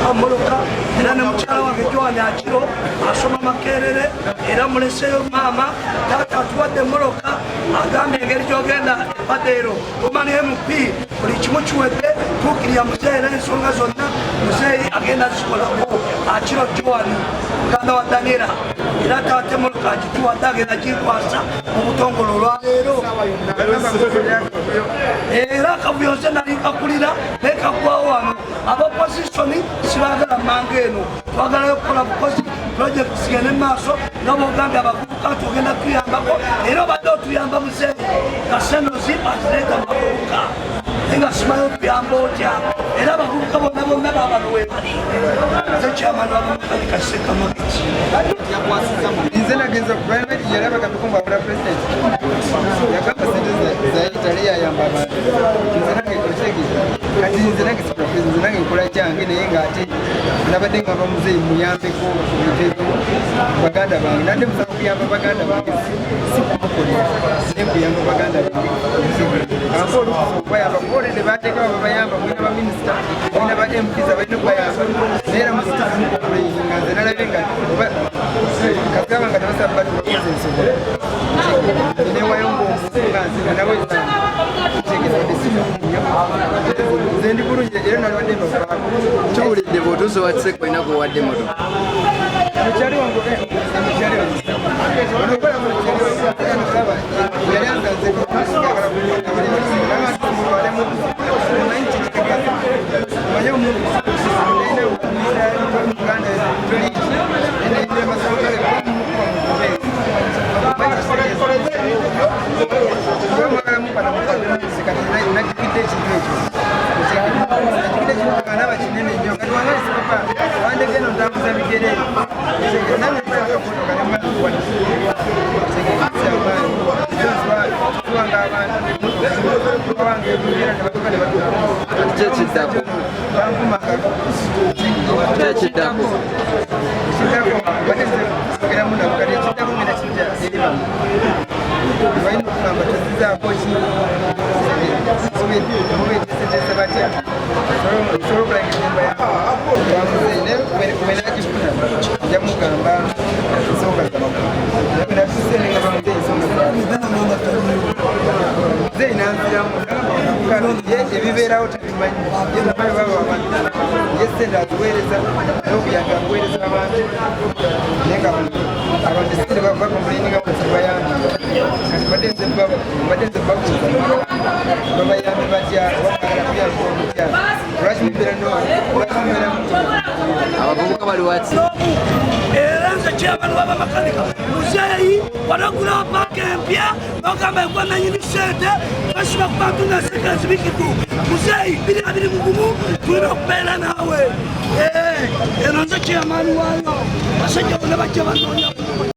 Amoloka era ne mukyala wange Joani Akiro asoma Makerere era muleseyo maama taata atuwadde Moloka agambye engeri gy'ogenda epadeero omani MP buli kimu kiwedde tuukirira muzeeyi era ensonga zonna muzeeyi agenda zikolako Akiro Joani muganda wa Daniela era taate Moloka agituwadde agenda gikwasa mu butongole olwaleero era akavuyo nze nali nkakulira nekagwawo wano abopozisoni sibagala manga eno twagalayo okukola bukozi projekiti zigende maaso nga bogambye abavubuka tugenda tuyambako era obadde otuyamba muzeeyi kasenozi azireeta abavubuka nga simayo otuyamba otya era abavubuka bonna bonna babano webali ze kyamani wabamakanika sekamagezi nze nagenza private yalaba katukumba abula president yagamba sente zayitale yayamba abantu nze nange kolesegi kati nze nange siprofesi nze nange nkola kyange naye ngaate nabadde ngamba muzeeyi muyambeko kubiteeko baganda bange nadde musaba kuyamba baganda bange sikumukolera naye kuyamba baganda bange aba olukusa okubayamba kubaolede bateeka baba bayamba mulina baminisita mulina ba MPs abalina okubayamba naye era musitamukokuleingi nga nze nalabe nga kagaba nga tabasaba batu bakoze ensobola newayo ngaomuntu nga nze nawe nze ndi bulungi era nalwadde mbafaako kiwulidde bw'otuusa watise kwena gwewadde motoka mukyali wange mukyali wange onokola mukyali wange yali angaze ngagala kumulwalemu omanyi kikitegeeza omanye omuntu naine uganda naine masakale nakikidde ekintu ekyo naaba kinene nnyo kati wangaisipapa wandegeno ntambuza bigere tuwanga abantu wange ebulira nebatuka kyekiddako kyekiddako badegeramu nabo kati ekiddako ngena kijja eri bamu balina okugamba tezizaako ki mubetesetse batya osobola okulangira ennyumba yamuzeeyi naye wenagifuna nja mugamba ensonga zamuzeeyi nanziramu ebibeerawo tebimanyi yenabayo baba abantu yesente aziweereza n'obuyambi abuweereza abantu naye nga abantu esente bakomulaininga muzibayambi kati badde nze babuuza babayambi batya bakagala kuyamba omutyala lwaki mubeera abavubuka bali wati era nze kyabani wabamakanika muzeeyi wanagulawo paaka empya nogamba egwa nanyini sente basiba ku bantu naseka ezibikitu muzeeyi 2021 tulina okubeera naawe eno nze kyamaani waayo basajja bonna bajja banoonya